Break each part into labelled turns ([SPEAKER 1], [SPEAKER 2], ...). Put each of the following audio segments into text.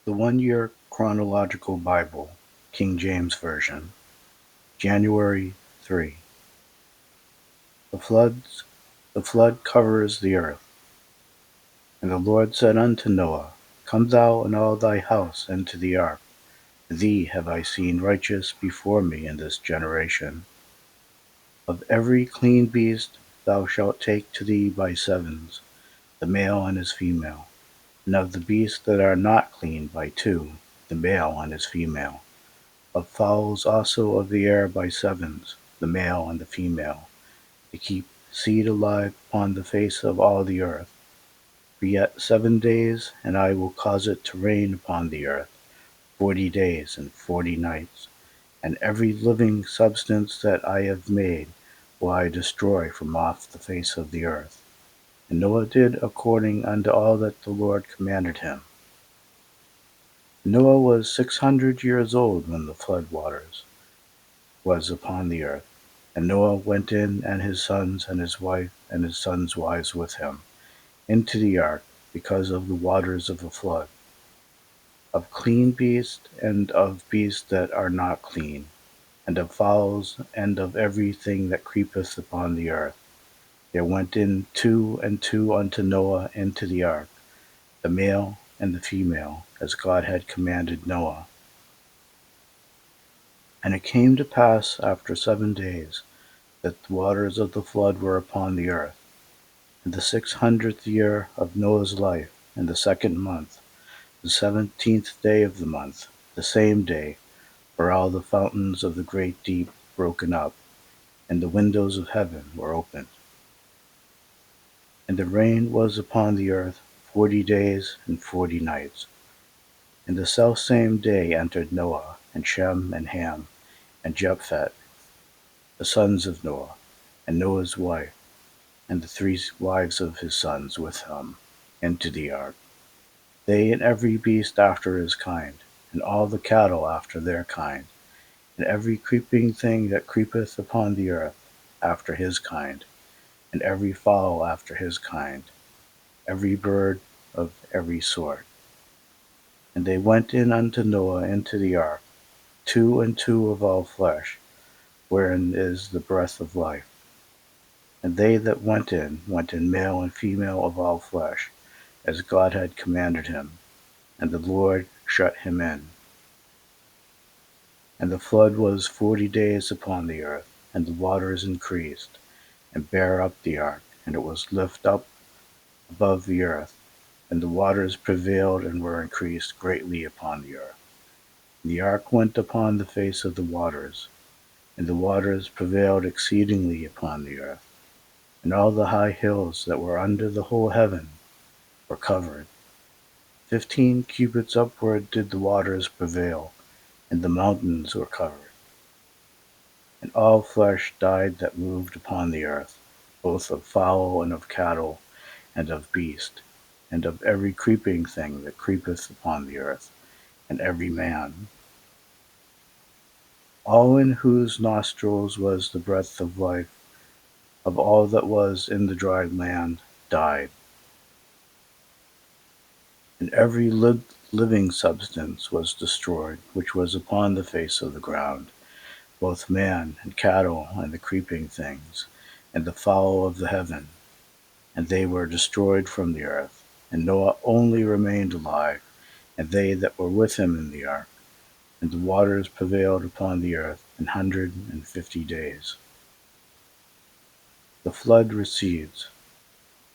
[SPEAKER 1] The 1-Year Chronological Bible, King James Version, January 3. The flood covers the earth. And the Lord said unto Noah, Come thou and all thy house into the ark. Thee have I seen righteous before me in this generation. Of every clean beast thou shalt take to thee by sevens, the male and his female, and of the beasts that are not clean by two, the male and his female. Of fowls also of the air by sevens, the male and the female, to keep seed alive upon the face of all the earth. For yet 7 days, and I will cause it to rain upon the earth 40 days and 40 nights, and every living substance that I have made will I destroy from off the face of the earth. And Noah did according unto all that the Lord commanded him. Noah was 600 years old when the flood waters was upon the earth. And Noah went in, and his sons, and his wife, and his sons' wives with him, into the ark, because of the waters of the flood, of clean beasts, and of beasts that are not clean, and of fowls, and of every thing that creepeth upon the earth. There went in 2 and 2 unto Noah into the ark, the male and the female, as God had commanded Noah. And it came to pass after 7 days, that the waters of the flood were upon the earth. In the 600th year of Noah's life, in the 2nd month, the 17th day of the month, the same day, were all the fountains of the great deep broken up, and the windows of heaven were opened. And the rain was upon the earth 40 days and 40 nights. And the selfsame day entered Noah, and Shem, and Ham, and Japheth, the sons of Noah, and Noah's wife, and the 3 wives of his sons with him, into the ark. They and every beast after his kind, and all the cattle after their kind, and every creeping thing that creepeth upon the earth after his kind, and every fowl after his kind, every bird of every sort. And they went in unto Noah into the ark, 2 and 2 of all flesh, wherein is the breath of life. And they that went in male and female of all flesh, as God had commanded him, and the Lord shut him in. And the flood was 40 days upon the earth, and the waters increased, and bare up the ark, and it was lift up above the earth, and the waters prevailed and were increased greatly upon the earth. And the ark went upon the face of the waters, and the waters prevailed exceedingly upon the earth, and all the high hills that were under the whole heaven were covered. 15 cubits upward did the waters prevail, and the mountains were covered. And all flesh died that moved upon the earth, both of fowl and of cattle, and of beast, and of every creeping thing that creepeth upon the earth, and every man. All in whose nostrils was the breath of life, of all that was in the dry land, died. And every living substance was destroyed, which was upon the face of the ground, both man and cattle, and the creeping things, and the fowl of the heaven, and they were destroyed from the earth. And Noah only remained alive, and they that were with him in the ark. And the waters prevailed upon the earth 150 days. The flood recedes.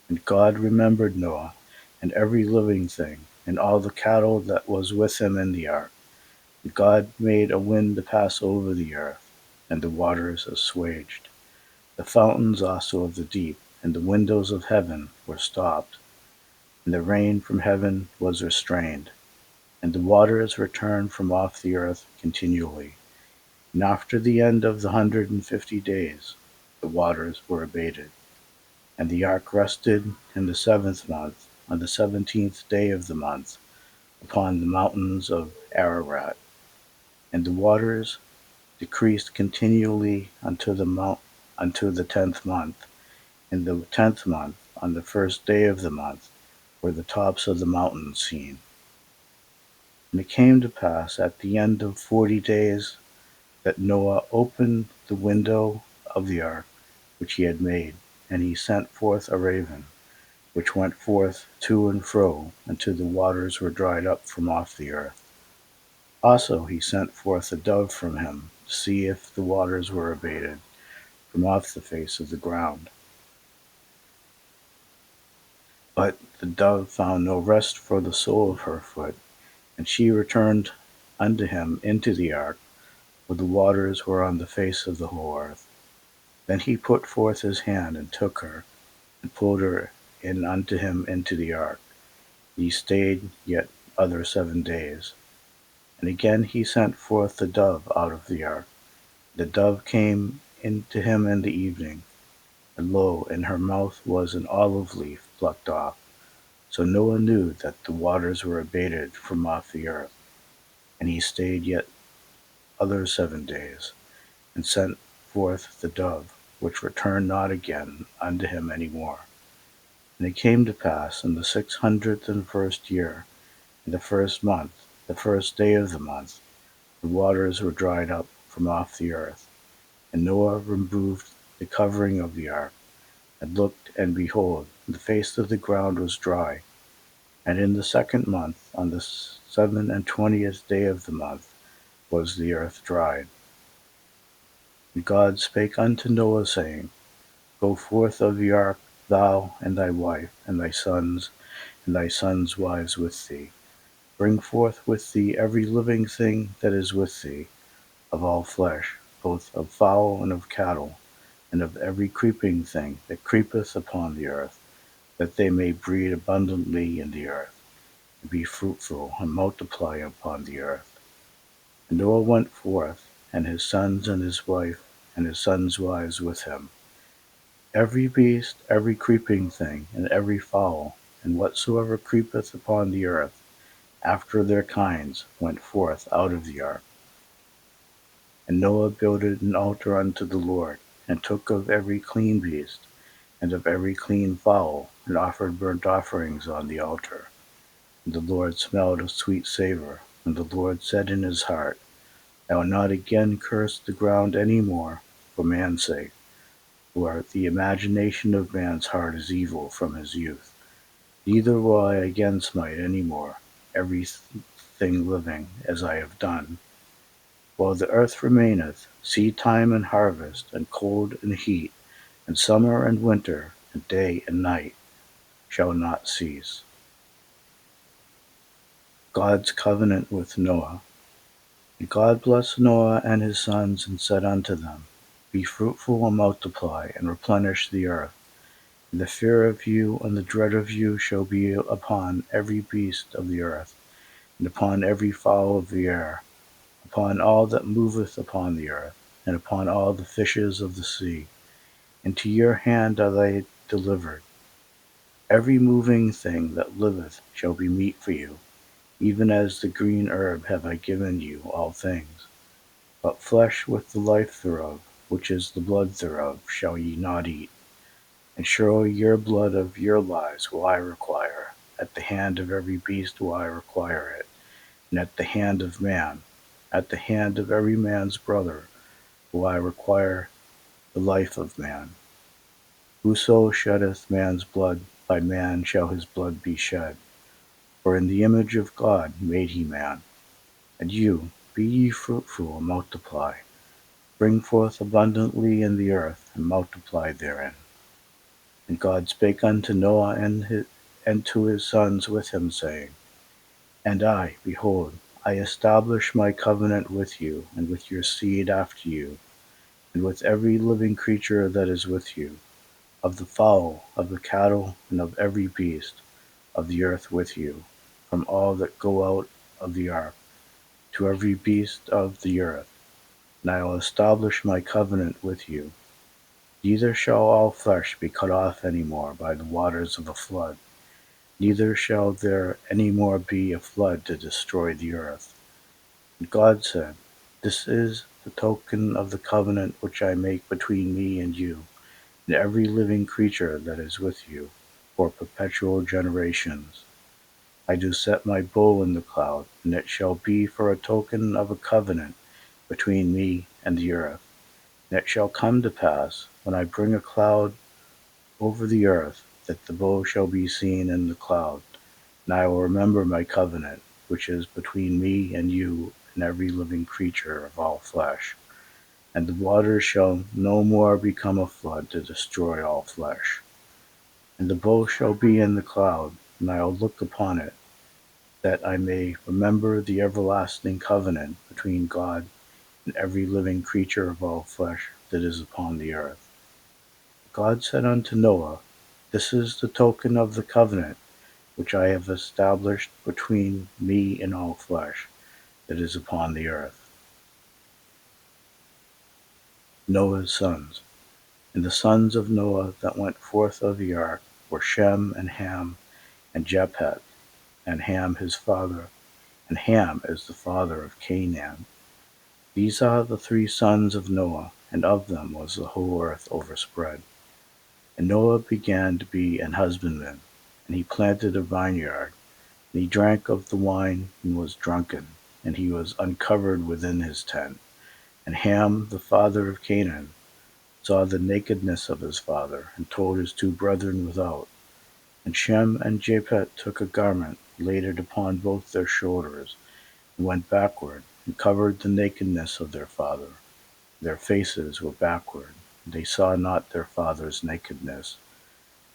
[SPEAKER 1] And God remembered Noah, and every living thing, and all the cattle that was with him in the ark. And God made a wind to pass over the earth, and the waters assuaged. The fountains also of the deep, and the windows of heaven were stopped, and the rain from heaven was restrained, and the waters returned from off the earth continually. And after the end of the 150 days, the waters were abated. And the ark rested in the 7th month, on the 17th day of the month, upon the mountains of Ararat. And the waters decreased continually unto the 10th month. In the 10th month, on the 1st day of the month, were the tops of the mountains seen. And it came to pass at the end of 40 days that Noah opened the window of the ark which he had made, and he sent forth a raven, which went forth to and fro until the waters were dried up from off the earth. Also he sent forth a dove from him, to see if the waters were abated from off the face of the ground. But the dove found no rest for the sole of her foot, and she returned unto him into the ark, for the waters were on the face of the whole earth. Then he put forth his hand, and took her, and pulled her in unto him into the ark. He stayed yet other 7 days. And again he sent forth the dove out of the ark. The dove came into him in the evening, and lo, in her mouth was an olive leaf plucked off. So Noah knew that the waters were abated from off the earth. And he stayed yet other 7 days, and sent forth the dove, which returned not again unto him any more. And it came to pass in the 601st year, in the first month, the first day of the month, the waters were dried up from off the earth. And Noah removed the covering of the ark, and looked, and behold, the face of the ground was dry. And in the second month, on the 27th day of the month, was the earth dried. And God spake unto Noah, saying, Go forth of the ark, thou, and thy wife, and thy sons, and thy sons' wives with thee. Bring forth with thee every living thing that is with thee, of all flesh, both of fowl and of cattle, and of every creeping thing that creepeth upon the earth, that they may breed abundantly in the earth, and be fruitful, and multiply upon the earth. And Noah went forth, and his sons and his wife, and his sons' wives with him. Every beast, every creeping thing, and every fowl, and whatsoever creepeth upon the earth, after their kinds, went forth out of the ark. And Noah builded an altar unto the Lord, and took of every clean beast, and of every clean fowl, and offered burnt offerings on the altar. And the Lord smelled a sweet savour. And the Lord said in his heart, I will not again curse the ground any more for man's sake, for the imagination of man's heart is evil from his youth. Neither will I again smite any more every thing living, as I have done. While the earth remaineth, seedtime and harvest, and cold and heat, and summer and winter, and day and night, shall not cease. God's covenant with Noah. And God blessed Noah and his sons, and said unto them, Be fruitful and multiply, and replenish the earth. And the fear of you and the dread of you shall be upon every beast of the earth, and upon every fowl of the air, upon all that moveth upon the earth, and upon all the fishes of the sea. Into your hand are they delivered. Every moving thing that liveth shall be meat for you, even as the green herb have I given you all things. But flesh with the life thereof, which is the blood thereof, shall ye not eat. And surely your blood of your lives will I require. At the hand of every beast will I require it, and at the hand of man, at the hand of every man's brother, will I require the life of man. Whoso sheddeth man's blood, by man shall his blood be shed. For in the image of God made he man. And you, be ye fruitful and multiply. Bring forth abundantly in the earth, and multiply therein. And God spake unto Noah and to his sons with him, saying, And I, behold, I establish my covenant with you, and with your seed after you, and with every living creature that is with you, of the fowl, of the cattle, and of every beast of the earth with you, from all that go out of the ark, to every beast of the earth. And I will establish my covenant with you. Neither shall all flesh be cut off any more by the waters of a flood, neither shall there any more be a flood to destroy the earth. And God said, This is the token of the covenant which I make between me and you, and every living creature that is with you, for perpetual generations. I do set my bow in the cloud, and it shall be for a token of a covenant between me and the earth. And it shall come to pass, when I bring a cloud over the earth, that the bow shall be seen in the cloud. And I will remember my covenant, which is between me and you and every living creature of all flesh. And the waters shall no more become a flood to destroy all flesh. And the bow shall be in the cloud, and I will look upon it, that I may remember the everlasting covenant between God and every living creature of all flesh that is upon the earth. God said unto Noah, This is the token of the covenant which I have established between me and all flesh that is upon the earth. Noah's sons. And the sons of Noah that went forth of the ark were Shem and Ham and Japheth, and Ham his father, and Ham is the father of Canaan. These are the three sons of Noah, and of them was the whole earth overspread. And Noah began to be an husbandman, and he planted a vineyard, and he drank of the wine, and was drunken, and he was uncovered within his tent. And Ham, the father of Canaan, saw the nakedness of his father, and told his two brethren without. And Shem and Japheth took a garment, laid it upon both their shoulders, and went backward, and covered the nakedness of their father. Their faces were backward, and they saw not their father's nakedness.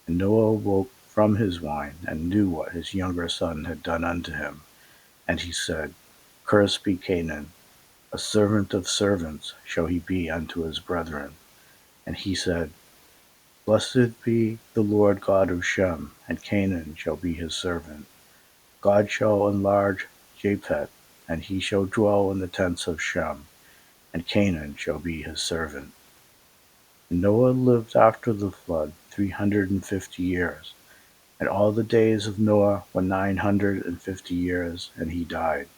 [SPEAKER 1] And Noah awoke from his wine, and knew what his younger son had done unto him. And he said, Cursed be Canaan, a servant of servants shall he be unto his brethren. And he said, Blessed be the Lord God of Shem, and Canaan shall be his servant. God shall enlarge Japheth, and he shall dwell in the tents of Shem, and Canaan shall be his servant. And Noah lived after the flood 350 years, and all the days of Noah were 950 years, and he died.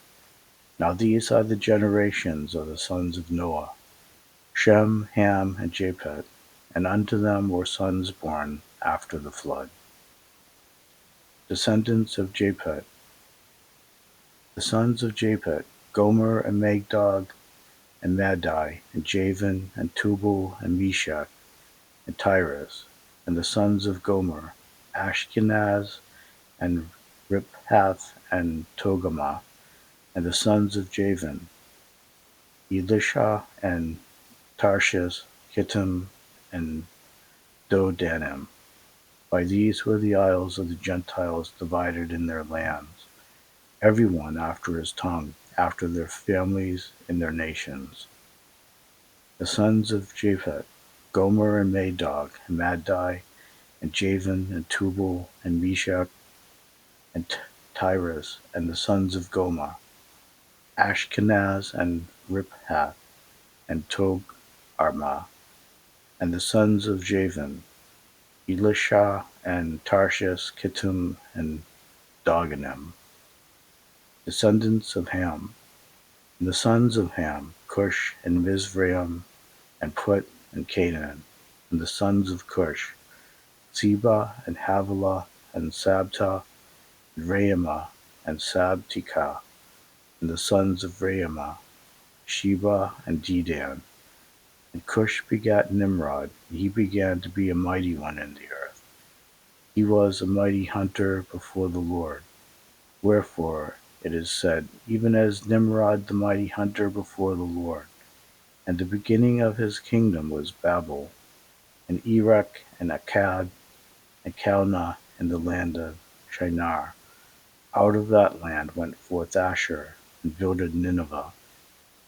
[SPEAKER 1] Now these are the generations of the sons of Noah, Shem, Ham, and Japheth, and unto them were sons born after the flood. Descendants of Japheth. The sons of Japheth, Gomer and Magog and Madai, and Javan and Tubal and Meshach and Tyrus. And the sons of Gomer, Ashkenaz and Riphath and Togarmah. And the sons of Javan, Elisha and Tarshish, Kittim and Dodanim. By these were the isles of the Gentiles divided in their lands, every one after his tongue, after their families and their nations. The sons of Japheth, Gomer and Magog, and Madai, and Javan, and Tubal, and Meshach, and Tyrus. And the sons of Gomer, Ashkenaz, and Riphath, and Togarmah. And the sons of Javan, Elisha, and Tarshish, Kittim, and Dodanim. Descendants of Ham. And the sons of Ham, Cush, and Mizraim, and Put, and Canaan. And the sons of Cush, Seba, and Havilah, and Sabta, and Raamah, and Sabteka. And the sons of Raamah, Sheba, and Dedan. And Cush begat Nimrod, and he began to be a mighty one in the earth. He was a mighty hunter before the Lord. Wherefore it is said, even as Nimrod the mighty hunter before the Lord. And the beginning of his kingdom was Babel, and Erech, and Akkad, and Calneh in the land of Shinar. Out of that land went forth Asshur, and builded Nineveh,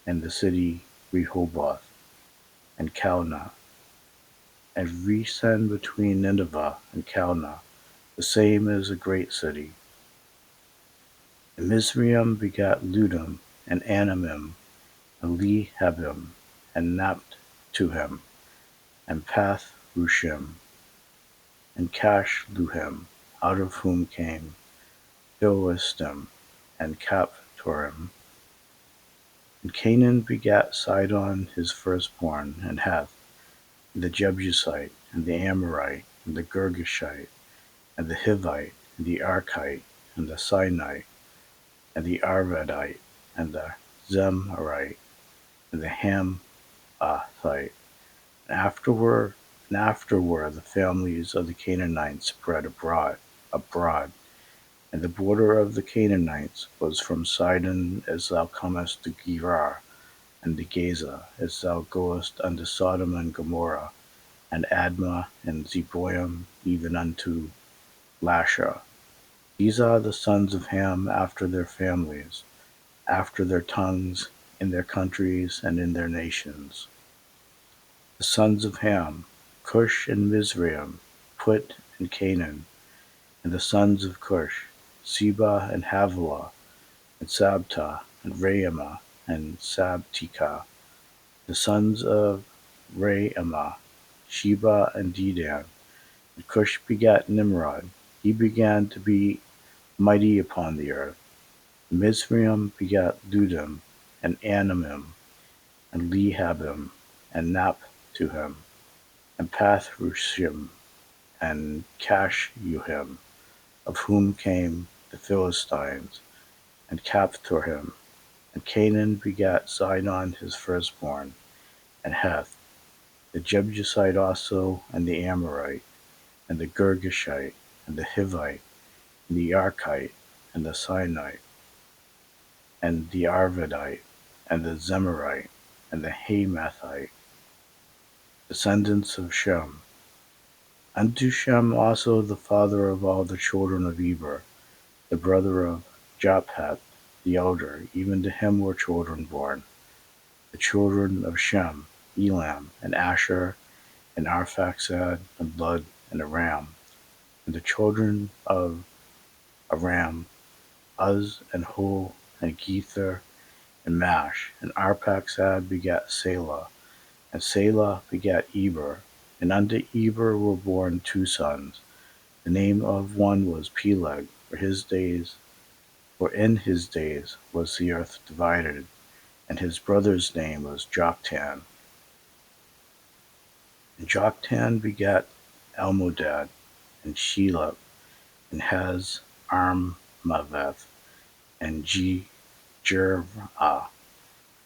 [SPEAKER 1] and the city Rehoboth, and Calneh. And Resen between Nineveh and Calneh, the same is a great city. And Mizraim begat Ludim, and Anamim, and Lehabim, and Naphtuhim, and Pathrushim, and Cashluhim, out of whom came Philistim, and Caphtorim. And Canaan begat Sidon his firstborn, and Heth, and the Jebusite, and the Amorite, and the Girgashite, and the Hivite, and the Archite, and the Sinite, and the Arvadite, and the Zemarite, and the Hamathite. And afterward the families of the Canaanites spread abroad, and the border of the Canaanites was from Sidon as thou comest to Gerar, and to Gaza as thou goest unto Sodom and Gomorrah, and Admah and Zeboim, even unto Lasha. These are the sons of Ham after their families, after their tongues, in their countries and in their nations. The sons of Ham: Cush and Mizraim, Put and Canaan. And the sons of Cush: Seba and Havilah, and Sabta, and Raamah, and Sabteka. The sons of Raamah: Sheba and Dedan. And Cush begat Nimrod: he began to be mighty upon the earth. Mizraim begat Ludim, and Anamim, and Lehabim, and Naphtuhim, and Pathrushim, and Cashuhim, of whom came the Philistines, and Caphtorim. And Canaan begat Zidon his firstborn, and Heth, the Jebusite also, and the Amorite, and the Girgashite, and the Hivite, and the Archite, and the Sinite, and the Arvadite, and the Zemarite, and the Hamathite, descendants of Shem. Unto Shem also the father of all the children of Eber, the brother of Japheth the elder, even to him were children born. The children of Shem: Elam, and Asher, and Arphaxad, and Lud, and Aram. And the children of Aram: Uz, and Hul, and Gether, and Mash. And Arphaxad begat Salah, and Salah begat Eber. And unto Eber were born two sons. The name of one was Peleg, for in his days was the earth divided, and his brother's name was Joktan. And Joktan begat Almodad, and Shelah, and Hazarmaveth, and Jerah,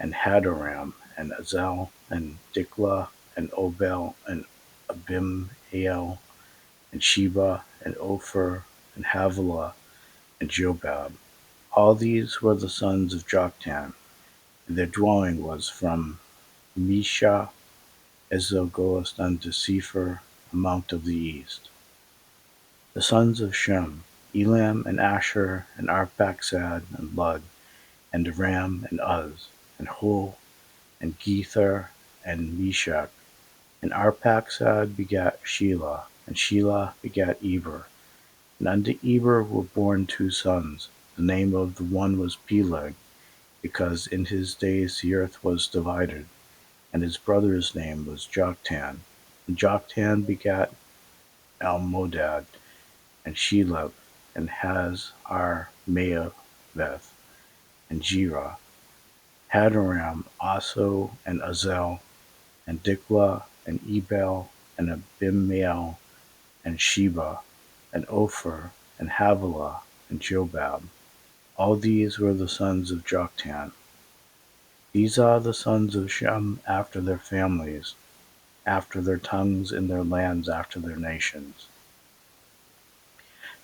[SPEAKER 1] and Hadoram, and Azel, and Diklah, and Obel, and Abimael, and Sheba, and Ophir, and Havilah, and Jobab. All these were the sons of Joktan, and their dwelling was from Mesha, as thou goest unto Sephir, a mount of the east. The sons of Shem: Elam, and Asher, and Arphaxad, and Lud, and Aram, and Uz, and Hul, and Gether, and Meshach. And Arphaxad begat Shelah, and Shelah begat Eber. And unto Eber were born two sons. The name of the one was Peleg, because in his days the earth was divided, and his brother's name was Joktan. And Joktan begat Almodad, and Shelah, and Hazarmaveth, and Jerah. Hadoram also, and Azel, and Diklah, and Ebal, and Abimael, and Sheba, and Ophir, and Havilah, and Jobab. All these were the sons of Joktan. These are the sons of Shem after their families, after their tongues, in their lands, after their nations.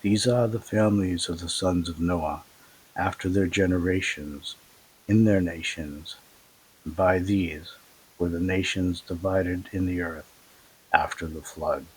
[SPEAKER 1] These are the families of the sons of Noah, after their generations, in their nations. And by these were the nations divided in the earth after the flood.